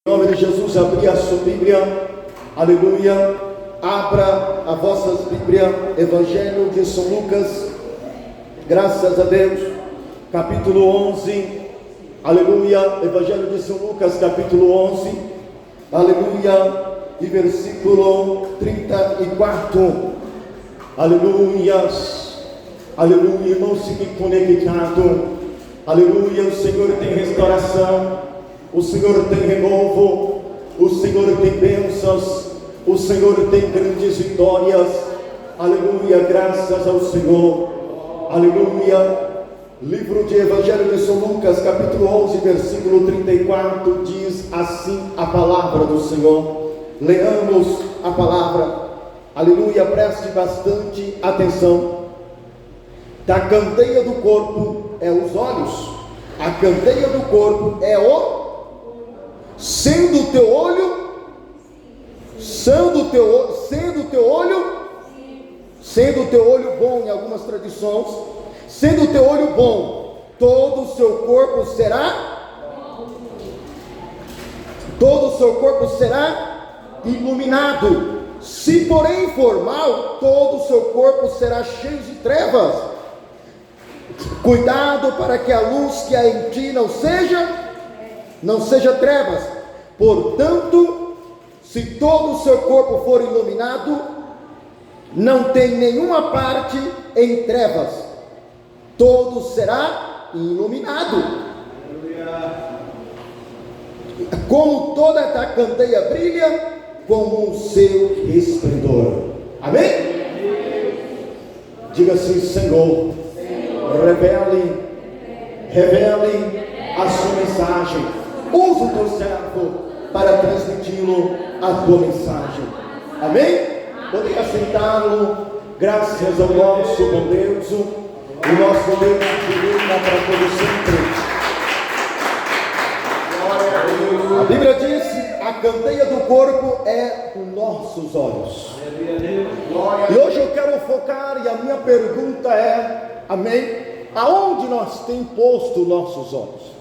Em nome de Jesus, abri a sua Bíblia, aleluia, abra a vossa Bíblia, Evangelho de São Lucas, graças a Deus, capítulo 11, aleluia, Evangelho de São Lucas, capítulo 11, aleluia, e versículo 34, aleluia, aleluia, irmãos, fiquem conectados, aleluia, o Senhor tem restauração, o Senhor tem renovo, o Senhor tem bênçãos, o Senhor tem grandes vitórias, aleluia, graças ao Senhor, aleluia. Livro de Evangelho de São Lucas, capítulo 11, versículo 34, diz assim a palavra do Senhor. Leamos a palavra, aleluia, preste bastante atenção. Da candeia do corpo é os olhos, a candeia do corpo é o sendo o teu olho bom, em algumas tradições, sendo o teu olho bom, todo o seu corpo será iluminado. Se porém for mal, todo o seu corpo será cheio de trevas. Cuidado para que a luz que há em ti não seja trevas. Portanto, se todo o seu corpo for iluminado, não tem nenhuma parte em trevas, todo será iluminado. Como toda a candeia brilha com o seu resplendor. Amém? Diga assim: Senhor, revele a sua mensagem. Usa o teu servo para transmiti-lo a tua mensagem. Amém? Podem assentá-lo, graças ao nosso bom Deus, o nosso Deus que reina para todo sempre. A Bíblia diz: a candeia do corpo é os nossos olhos. E hoje eu quero focar, e a minha pergunta é: amém? Aonde nós temos posto nossos olhos?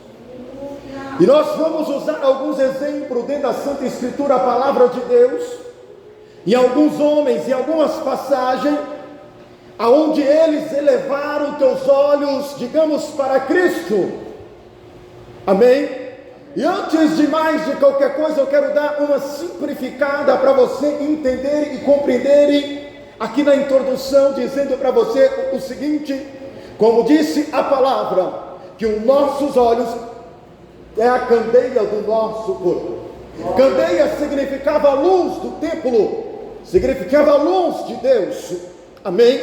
E nós vamos usar alguns exemplos dentro da Santa Escritura, a palavra de Deus, e alguns homens, e algumas passagens, aonde eles elevaram teus olhos, digamos, para Cristo. Amém? E antes de mais de qualquer coisa, eu quero dar uma simplificada para você entender e compreender aqui na introdução, dizendo para você o seguinte: como disse a palavra, que os nossos olhos é a candeia do nosso corpo. Candeia significava a luz do templo, significava a luz de Deus. Amém?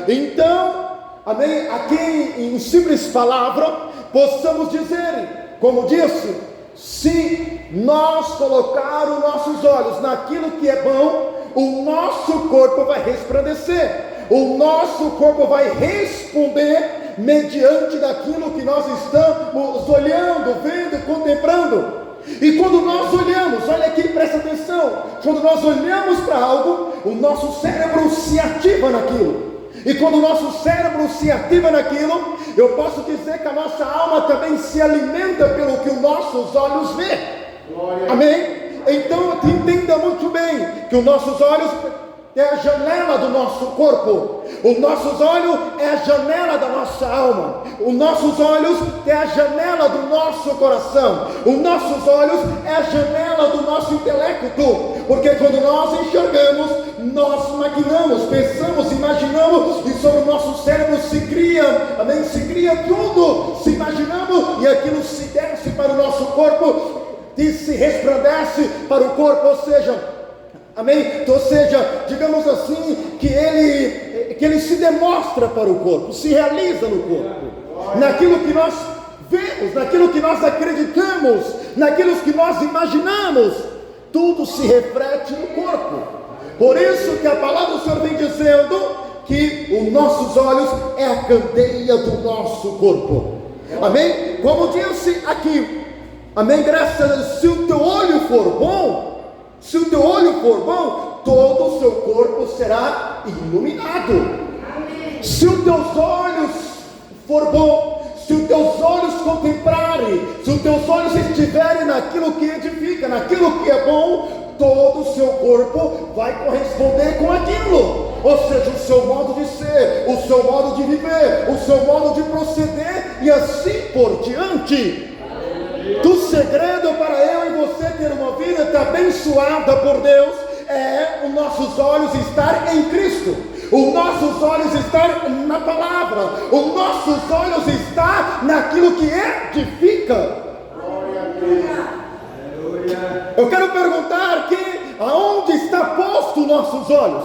Então, amém, aqui em simples palavra, possamos dizer, como disse, se nós colocar os nossos olhos naquilo que é bom, o nosso corpo vai resplandecer, o nosso corpo vai responder mediante daquilo que nós estamos olhando, vendo, contemplando. E quando nós olhamos, olha aqui, presta atenção, quando nós olhamos para algo, o nosso cérebro se ativa naquilo. E quando o nosso cérebro se ativa naquilo, eu posso dizer que a nossa alma também se alimenta pelo que os nossos olhos vê. Amém? Então entenda muito bem que os nossos olhos é a janela do nosso corpo, os nossos olhos é a janela da nossa alma, os nossos olhos é a janela do nosso coração, os nossos olhos é a janela do nosso intelecto, porque quando nós enxergamos, nós maquinamos, pensamos, imaginamos, e sobre o nosso cérebro se cria, amém? Se cria tudo, se imaginamos, e aquilo se desce para o nosso corpo, e se resplandece para o corpo, ou seja, amém? Ou seja, digamos assim, que ele se demonstra para o corpo, se realiza no corpo, naquilo que nós vemos, naquilo que nós acreditamos, naquilo que nós imaginamos, tudo se reflete no corpo. Por isso que a palavra do Senhor vem dizendo que os nossos olhos é a candeia do nosso corpo. Amém? Como disse aqui, amém? Graças a Deus, se o teu olho for bom, todo o seu corpo será iluminado. Amém. Se os teus olhos for bom, se os teus olhos contemplarem, se os teus olhos estiverem naquilo que edifica, naquilo que é bom, todo o seu corpo vai corresponder com aquilo. Ou seja, o seu modo de ser, o seu modo de viver, o seu modo de proceder e assim por diante. O segredo para eu e você ter uma vida abençoada por Deus é os nossos olhos estar em Cristo, os nossos olhos estar na palavra, os nossos olhos estar naquilo que edifica. Eu quero perguntar aqui, aonde está posto os nossos olhos?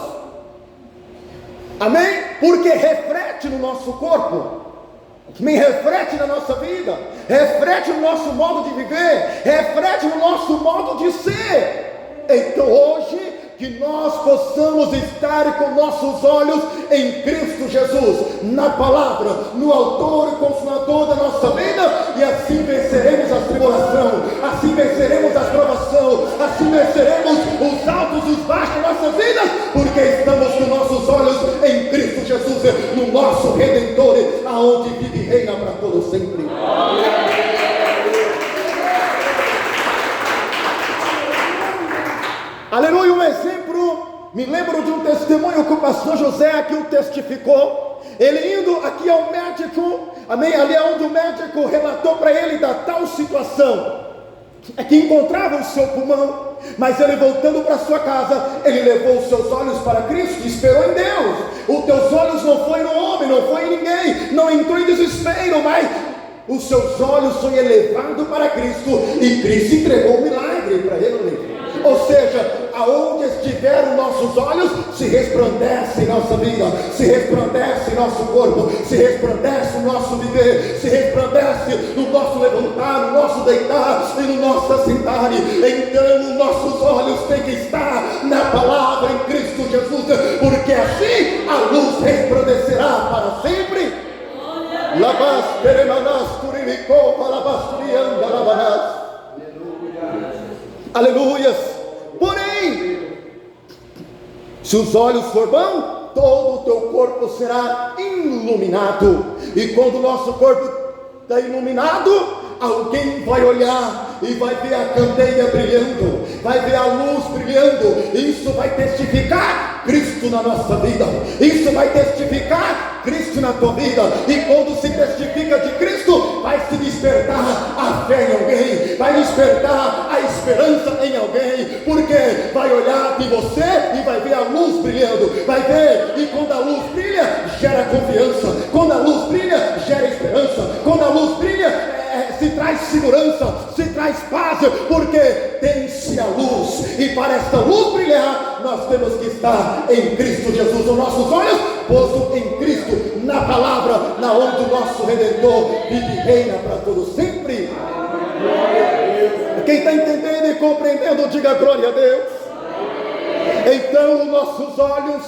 Amém? Porque reflete no nosso corpo, me reflete na nossa vida, reflete no nosso modo de viver, reflete no nosso modo de ser. Então hoje, que nós possamos estar com nossos olhos em Cristo Jesus, na palavra, no autor e consumador da nossa vida, e assim venceremos a tribulação, assim venceremos a provação, assim venceremos os altos e os baixos da nossa vida, porque estamos com nossos olhos em Cristo Jesus, no nosso Redentor, aonde vive e reina para todo sempre. Aleluia. Um exemplo, me lembro de um testemunho que o pastor José aqui o testificou. Ele indo aqui ao médico, amém, ali onde o médico relatou para ele da tal situação, é que encontrava o seu pulmão, mas ele voltando para sua casa, ele levou os seus olhos para Cristo e esperou em Deus. Os teus olhos não foi no homem, não foi em ninguém, não entrou em desespero, mas os seus olhos foi elevado para Cristo, e Cristo entregou o milagre para ele. Ou seja, aonde estiver os nossos olhos, se resplandece nossa vida, se resplandece nosso corpo, se resplandece o nosso viver, se resplandece no nosso levantar, no nosso deitar e no nosso assentar. Então os nossos olhos têm que estar na palavra em Cristo Jesus, porque assim a luz resplandecerá para sempre. Aleluias. Porém, se os olhos for bom, todo o teu corpo será iluminado. E quando o nosso corpo está iluminado, alguém vai olhar e vai ver a candeia brilhando, vai ver a luz brilhando. Isso vai testificar Cristo na nossa vida, isso vai testificar Cristo na tua vida. E quando se testifica de Cristo, vai se despertar a fé em alguém, vai despertar a esperança em alguém, porque vai olhar em você e vai ver a luz brilhando, vai ver. E quando a luz brilha, gera confiança, quando a luz brilha, gera esperança, quando a luz brilha, se traz segurança, se traz paz, porque tem-se a luz, e para esta luz brilhar, nós temos que estar em Cristo Jesus, os nossos olhos postos em Cristo, na palavra, na onde o nosso Redentor vive e reina para todo sempre. Quem está entendendo e compreendendo, diga glória a Deus. Então os nossos olhos,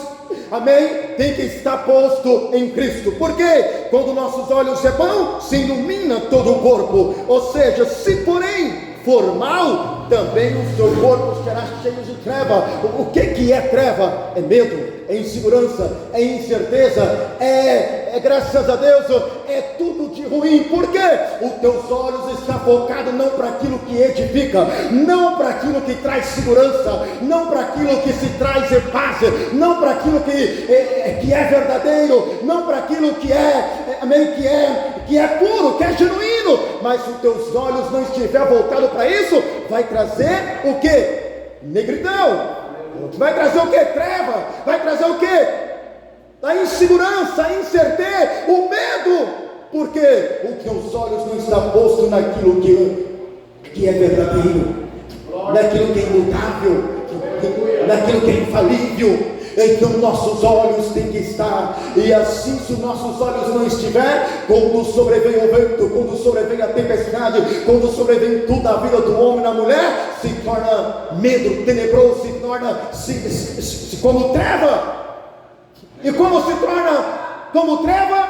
amém, tem que estar posto em Cristo, porque quando nossos olhos é bom, se ilumina todo o corpo. Ou seja, se porém for mal, também o seu corpo será cheio de treva. O que é treva? É medo, é insegurança, é incerteza, é graças a Deus, é tudo de ruim. Por quê? Os teus olhos estão focados não para aquilo que edifica, não para aquilo que traz segurança, não para aquilo que se traz paz, não para aquilo que é verdadeiro, não para aquilo que é puro, que é genuíno. Mas se os teus olhos não estiver voltado para isso, vai trazer o que? Negridão. Vai trazer o que? Treva. Vai trazer o que? A insegurança, a incerteza, o medo. Porque os teus olhos não estão postos naquilo que é verdadeiro, naquilo que é imutável, naquilo que é infalível. Então nossos olhos têm que estar, e assim se os nossos olhos não estiver, quando sobrevém o vento, quando sobrevém a tempestade, quando sobrevém tudo a vida do homem e da mulher, se torna medo, tenebroso, se torna como treva. E como se torna como treva?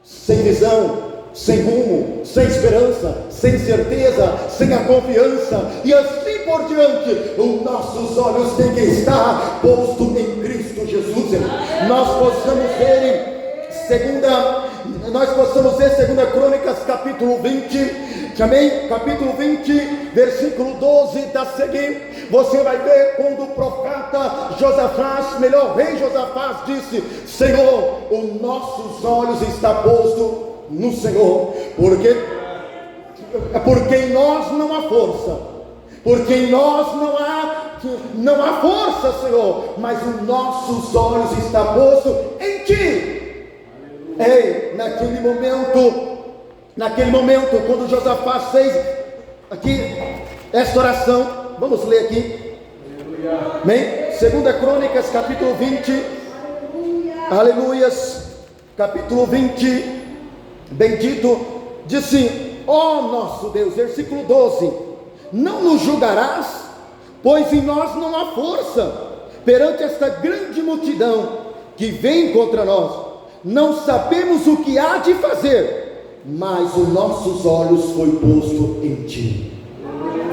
Sem visão, sem rumo, sem esperança, sem certeza, sem a confiança, e assim por diante. Os nossos olhos têm que estar postos em Cristo Jesus. Nós possamos ver em nós possamos ver 2 Crônicas capítulo 20, amém? Capítulo 20, versículo 12, está seguinte. Você vai ver quando o profeta Josafás, melhor, o rei Josafás disse: Senhor, os nossos olhos estão postos no Senhor, porque em nós não há força, porque em nós não há força, Senhor, mas os nossos olhos estão postos em Ti. Ei, naquele momento, quando Josafá fez aqui esta oração, vamos ler aqui, amém? 2 Crônicas, capítulo 20, aleluias, capítulo 20, bendito, diz assim: ó nosso Deus, versículo 12: não nos julgarás, pois em nós não há força, perante esta grande multidão que vem contra nós. Não sabemos o que há de fazer, mas os nossos olhos foi posto em Ti.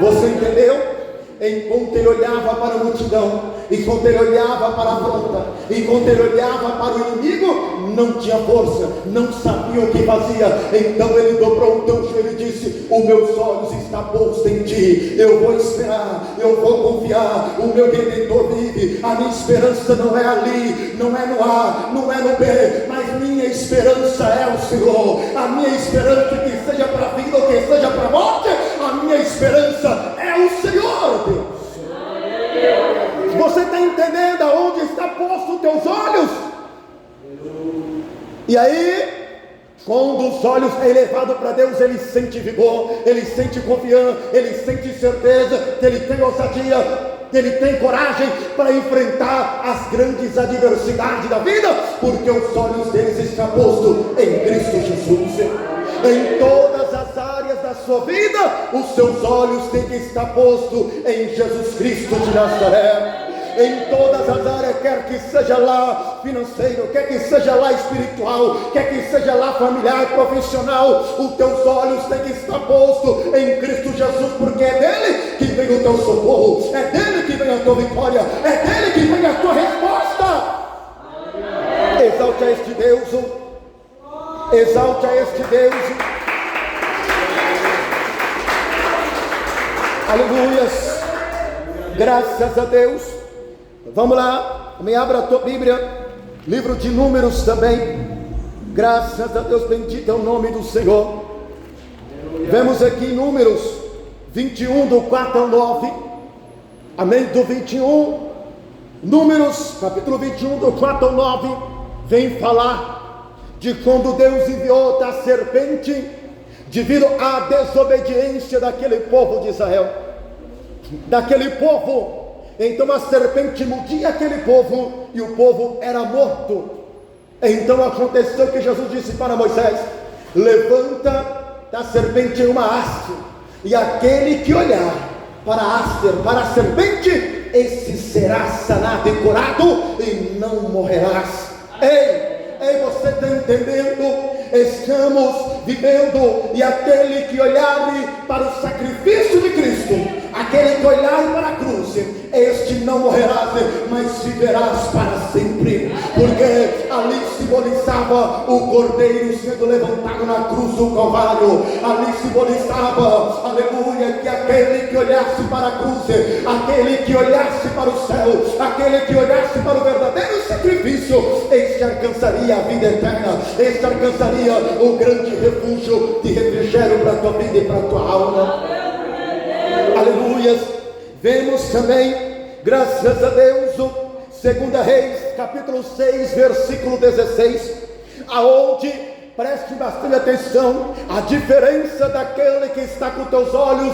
Você entendeu? Enquanto ele olhava para a multidão, enquanto ele olhava para a afronta, enquanto ele olhava para o inimigo, não tinha força, não sabia o que fazia. Então ele dobrou o teu joelho e disse: os meus olhos estão postos em Ti, eu vou esperar, eu vou confiar, o meu Redentor vive. A minha esperança não é ali, não é no A, não é no B, mas minha esperança é o Senhor. A minha esperança, que seja para a vida ou que seja para a morte, a minha esperança é o Senhor, Deus. Você está entendendo aonde está posto os teus olhos? E aí, quando os olhos é elevado para Deus, ele sente vigor, ele sente confiança, ele sente certeza, ele tem ousadia, ele tem coragem para enfrentar as grandes adversidades da vida, porque os olhos deles estão postos em Cristo Jesus. Em todas as áreas da sua vida, os seus olhos têm que estar postos em Jesus Cristo de Nazaré. Em todas as áreas, quer que seja lá financeiro, quer que seja lá espiritual, quer que seja lá familiar, profissional, os teus olhos têm que estar postos em Cristo Jesus, porque é dele que vem o teu socorro, é dele que vem a tua vitória, é dele que vem a tua resposta. Exalte a este Deus, exalte a este Deus. Aleluias, graças a Deus. Vamos lá, me abra a tua Bíblia, livro de Números também. Graças a Deus, bendito é o nome do Senhor. Vemos aqui Números 21, do 4 ao 9. Amém? Do 21, Números capítulo 21, do 4 ao 9, vem falar de quando Deus enviou da serpente, devido à desobediência daquele povo de Israel, daquele povo. Então a serpente mordia aquele povo e o povo era morto. Então aconteceu que Jesus disse para Moisés: levanta da serpente uma haste, e aquele que olhar para a serpente, esse será sanado e curado, e não morrerás. Ei, você está entendendo? Estamos vivendo, e aquele que olhar para o sacrifício de Cristo, aquele que olhar para a cruz, este não morrerás, mas viverás para sempre, porque ali simbolizava o Cordeiro sendo levantado na cruz do Calvário. Ali simbolizava, aleluia, que aquele que olhasse para a cruz, aquele que olhasse para o céu, aquele que olhasse para o verdadeiro sacrifício, este alcançaria a vida eterna, este alcançaria o grande refúgio de refrigério para a tua vida e para a tua alma. Aleluias. Vemos também, graças a Deus, 2 Reis, capítulo 6, versículo 16, aonde, preste bastante atenção, a diferença daquele que está com teus olhos,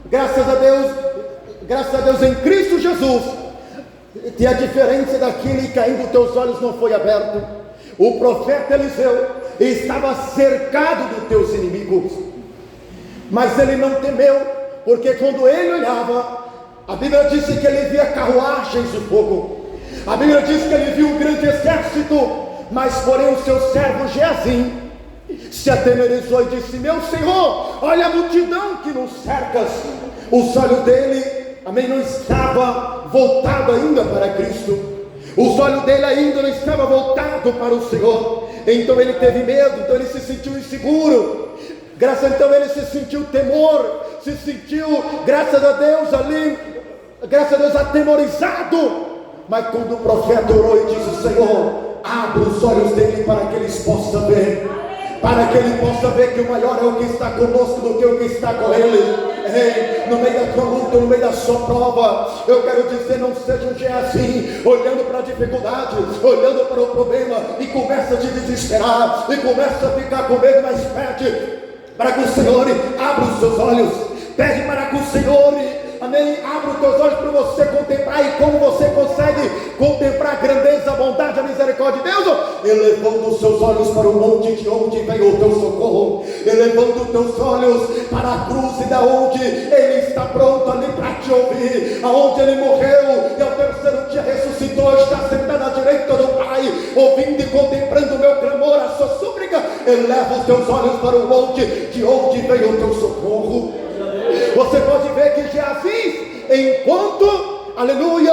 graças a Deus em Cristo Jesus, e a diferença daquele que ainda os teus olhos não foi aberto. O profeta Eliseu estava cercado dos teus inimigos, mas ele não temeu, porque quando ele olhava, a Bíblia diz que ele via carruagens de fogo, a Bíblia diz que ele viu um grande exército, mas porém o seu servo Geazim se atemorizou e disse: meu Senhor, olha a multidão que nos cercas. Os olhos dele, amém, não estava voltado ainda para Cristo, os olhos dele ainda não estavam voltados para o Senhor. então ele teve medo, então ele se sentiu inseguro, então ele se sentiu temor, se sentiu, graças a Deus ali, graças a Deus atemorizado. Mas quando o profeta orou e disse: Senhor, abre os olhos dele para que eles possam ver, para que ele possa ver que o maior é o que está conosco do que o que está com ele. No meio da tua luta, no meio da sua prova, eu quero dizer, não seja um Geazi, olhando para a dificuldade, olhando para o problema, e começa a te desesperar, e começa a ficar com medo, mas pede para que o Senhor abra os seus olhos, pede para que o Senhor, amém, abra os teus olhos para você contemplar. E como você consegue contemplar a grandeza, a bondade, a misericórdia de Deus? Elevando os seus olhos para o monte de onde vem o teu socorro, elevando os teus olhos para a cruz, e da onde ele está pronto ali para te ouvir, aonde ele morreu e ao terceiro dia ressuscitou, está sentado à direita do Pai, ouvindo e contemplando o meu clamor, a sua súplica. Eleva os teus olhos para o monte de onde vem o teu socorro. Você pode ver que Geazi, enquanto, aleluia,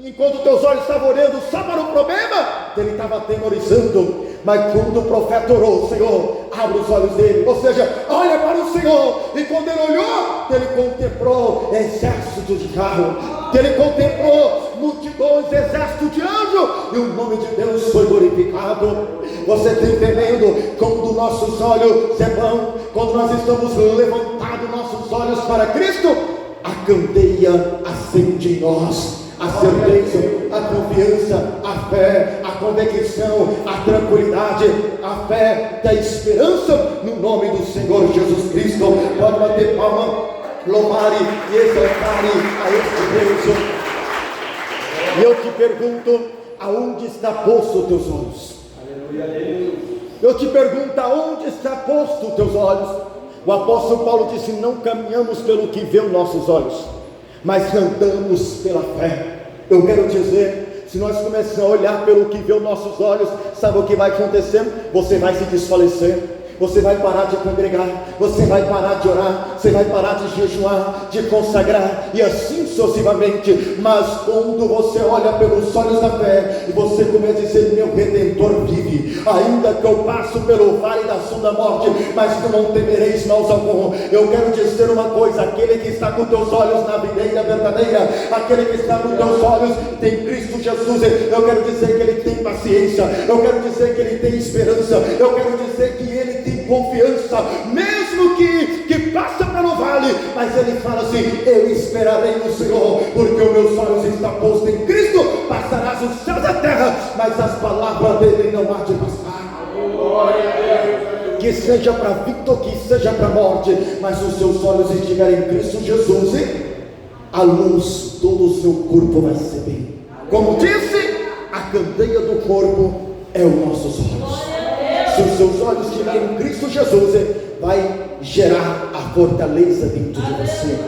enquanto teus olhos estavam olhando só para o problema, ele estava atemorizando. Mas quando o profeta orou: Senhor, abre os olhos dele, ou seja, olha para o Senhor. E quando ele olhou, ele contemplou exércitos de carro, ele contemplou multidões, exércitos de anjos, e o nome de Deus foi glorificado. Você está entendendo? Quando nossos olhos, irmão, quando nós estamos levantados nossos olhos para Cristo, a candeia acende em nós. A certeza, a confiança, a fé, a convicção, a tranquilidade, a fé da esperança no nome do Senhor Jesus Cristo. Pode bater palma, louvar e exaltar a esse Deus. E eu te pergunto: aonde está posto os teus olhos? Eu te pergunto: aonde está posto os teus olhos? O apóstolo Paulo disse: não caminhamos pelo que vê os nossos olhos, mas andamos pela fé. Eu quero dizer, se nós começarmos a olhar pelo que vê os nossos olhos, sabe o que vai acontecer? Você vai se desfalecer, você vai parar de congregar, você vai parar de orar, você vai parar de jejuar, de consagrar, e assim sucessivamente. Mas quando você olha pelos olhos da fé, e você começa a dizer: meu Redentor vive, ainda que eu passo pelo vale da sombra da morte, mas tu não temereis mal algum. Eu quero dizer uma coisa: aquele que está com teus olhos na videira verdadeira, aquele que está com teus olhos tem Cristo Jesus, eu quero dizer que ele tem paciência, eu quero dizer que ele tem esperança, eu quero dizer que ele tem confiança, mesmo que passa pelo vale, mas ele fala assim: eu esperarei no Senhor, porque os meus olhos estão postos em Cristo. Passarás os céus e a terra, mas as palavras dele não há de passar. Que seja para Victor, que seja para a morte, mas os seus olhos estiverem em Cristo Jesus, e a luz, todo o seu corpo vai ser bem. Como disse, a candeia do corpo é os nossos olhos. Se os seus olhos estiverem em Cristo Jesus, vai gerar a fortaleza dentro de você,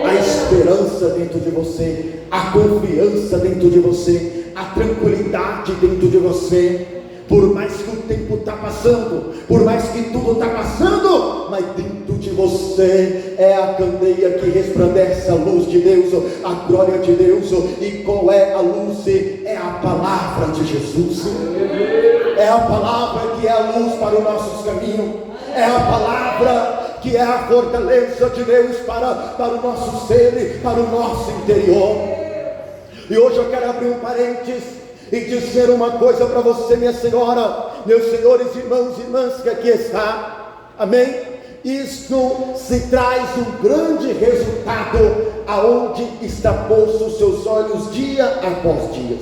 a esperança dentro de você, a confiança dentro de você, a tranquilidade dentro de você. Por mais que o tempo está passando, por mais que tudo está passando, mas dentro de você é a candeia que resplandece a luz de Deus, a glória de Deus. E qual é a luz? É a palavra de Jesus. É a palavra que é a luz para os nossos caminhos, é a palavra que é a fortaleza de Deus para o nosso ser, para o nosso interior. E hoje eu quero abrir um parênteses e dizer uma coisa para você, minha senhora, meus senhores, irmãos e irmãs que aqui está, amém? Isto se traz um grande resultado aonde está posto os seus olhos dia após dia.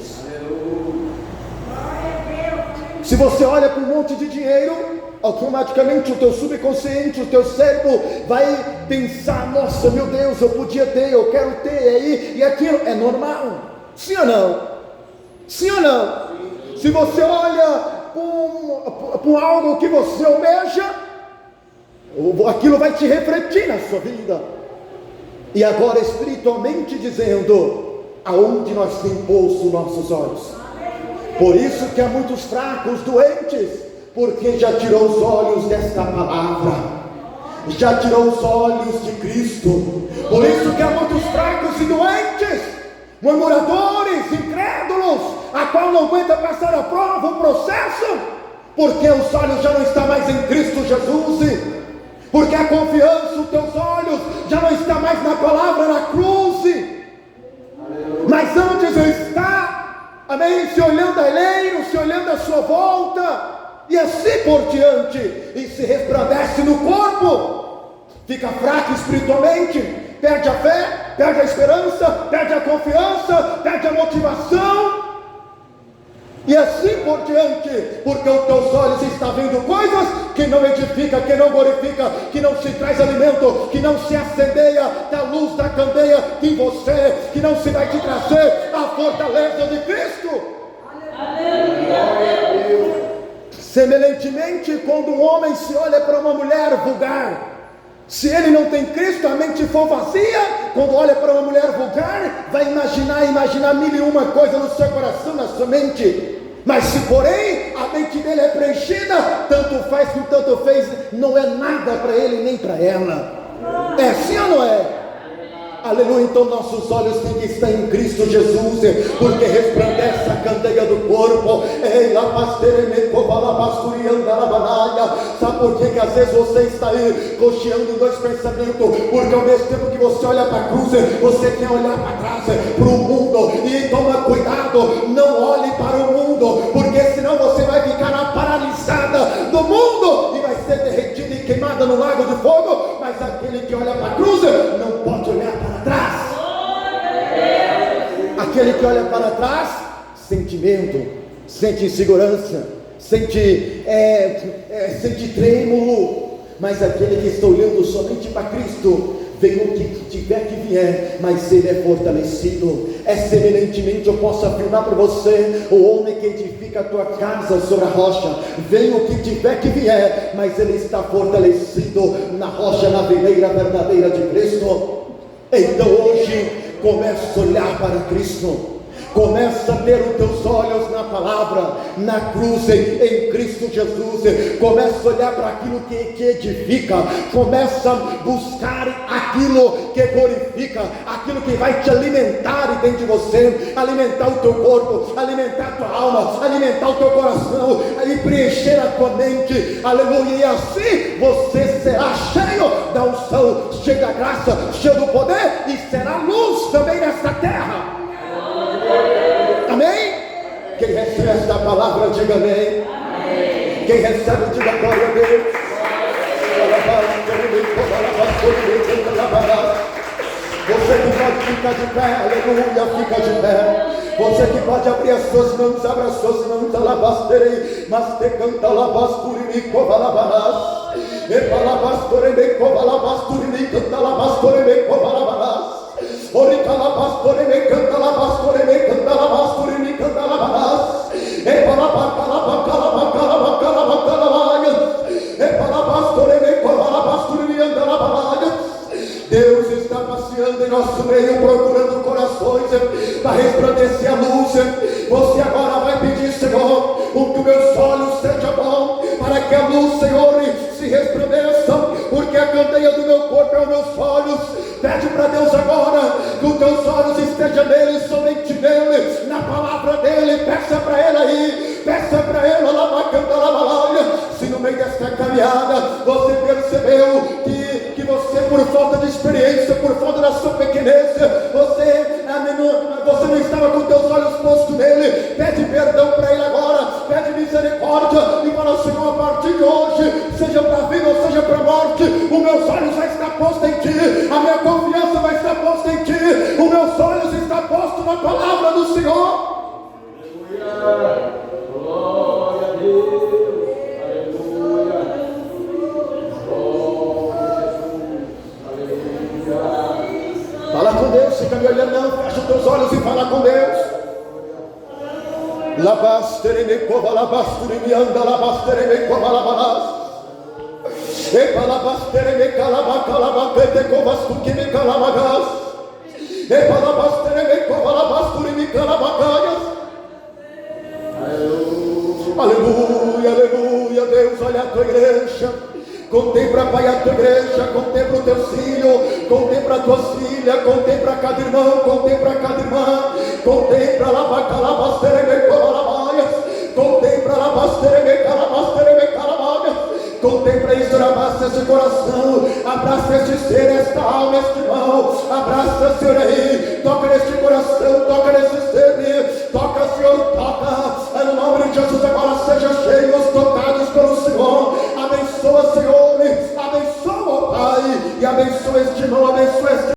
Se você olha para um monte de dinheiro, automaticamente o teu subconsciente, o teu cérebro vai pensar: nossa, meu Deus, eu podia ter, eu quero ter, aí e aquilo. É normal, sim ou não? Sim ou não? Se você olha para algo que você almeja, aquilo vai te refletir na sua vida. E agora, espiritualmente dizendo, aonde nós temos posto nossos olhos? Por isso que há muitos fracos, doentes, porque já tirou os olhos desta palavra, já tirou os olhos de Cristo. Por isso que há muitos fracos e doentes, murmuradores, incrédulos, a qual não aguenta passar a prova, o processo, Porque os olhos já não estão mais em Cristo Jesus, porque a confiança, os teus olhos já não está mais na palavra, na cruz, mas antes está, amém, se olhando alheio, se olhando à sua volta, e assim por diante, e se resplandece no corpo, fica fraco espiritualmente, perde a fé, perde a esperança, perde a confiança, perde a motivação, e assim por diante, porque os teus olhos estão vendo coisas que não edifica, que não glorifica, que não se traz alimento, que não se acendeia da luz da candeia em você, que não se vai te trazer a fortaleza de Cristo. Semelhantemente, quando um homem se olha para uma mulher vulgar, se ele não tem Cristo, a mente for vazia, quando olha para uma mulher vulgar, vai imaginar mil e uma coisa no seu coração, na sua mente. Mas se porém a mente dele é preenchida, tanto faz como tanto fez, não é nada para ele nem para ela. É assim ou não é? Aleluia. Então nossos olhos têm que estar em Cristo Jesus, porque resplandece a candeia do corpo. Sabe por que às vezes você está aí cocheando em dois pensamentos? Porque ao mesmo tempo que você olha para a cruz, você quer olhar para trás, para o mundo. E toma cuidado, não olhe para o mundo, porque senão você vai ficar paralisada do mundo e vai ser derretida e queimada no lago de fogo. Mas aquele que olha para a cruz não pode olhar para trás. Aquele que olha para trás sente medo, sente insegurança, sente trêmulo. Mas aquele que está olhando somente para Cristo, vem o que tiver que vier, mas ele é fortalecido. Semelhantemente eu posso afirmar para você, o homem que edifica a tua casa sobre a rocha, vem o que tiver que vier, mas ele está fortalecido na rocha, na videira verdadeira de Cristo. Então hoje começa a olhar para Cristo, começa a ter os teus olhos na palavra, na cruz, em Cristo Jesus. Começa a olhar para aquilo que edifica, começa a buscar aquilo que glorifica, aquilo que vai te alimentar dentro de você, alimentar o teu corpo, alimentar a tua alma, alimentar o teu coração, e preencher a tua mente, aleluia. E assim você será cheio da unção, cheio da graça, cheio do poder, e será luz também nesta terra. Amém? Quem recebe esta palavra, diga amém. Amém. Quem recebe, diga glória a Deus. Você que pode ficar de pé, aleluia, fica de pé. Você que pode abrir as suas mãos, abra as suas mãos, alabasterei, mas te canta alabasturi, covalabarás, e palabastorei, covalabasturi, canta alabastorei, covalabarás. Ori calabastore me canta labastore me canta labastore me canta labarás. E palabastore me covalabastore me anda labarás. Deus está passeando em nosso meio, procurando corações para resplandecer a luz. Você agora vai pedir, Senhor, que meus olhos sejam bons, para que a luz, Senhor, se resplandeça, porque a candeia do meu corpo é os meus olhos. Pede para Deus agora que os teus olhos estejam nele, somente nele, na palavra dele. Peça para ele aí, peça para ele, se no meio desta caminhada você percebeu que você, por falta de experiência, por falta da sua pequenez, você não estava com os teus olhos postos nele, pede perdão para ele agora, pede misericórdia e fala: Senhor, a partir de hoje, seja para a vida ou seja para a morte, os meus olhos vai estar postos em ti, a minha confiança vai estar posta em ti, os meus olhos estão postos na palavra do Senhor. Aleluia, glória a Deus, aleluia, glória a Jesus, aleluia. Fala com Deus, fica me olhando, não, fecha os teus olhos e fala com Deus. Labastere cova, labastere me anda, labastere me cova, labarás. E palabastere me calaba, calabacete covas tu que me calabagás. E palabastere me cova, labastere me calabacaias. Aleluia, aleluia. Deus, olha a tua igreja, contempla, Pai, a tua igreja, contempla os teus filhos, contempla as tuas filhas, contempla cada irmão, contempla cada irmã, contempla la vaca, la bastere me cova, la baias, contempla la bastere me calabas. tem para isso, abraça esse coração, abraça este ser, esta alma, este irmão, abraça, Senhor, aí, toca neste coração, toca nesse ser, toca, Senhor, toca, em nome de Jesus, agora seja cheios, tocados pelo Senhor, abençoa, Senhor, abençoa, Pai, e abençoa este irmão,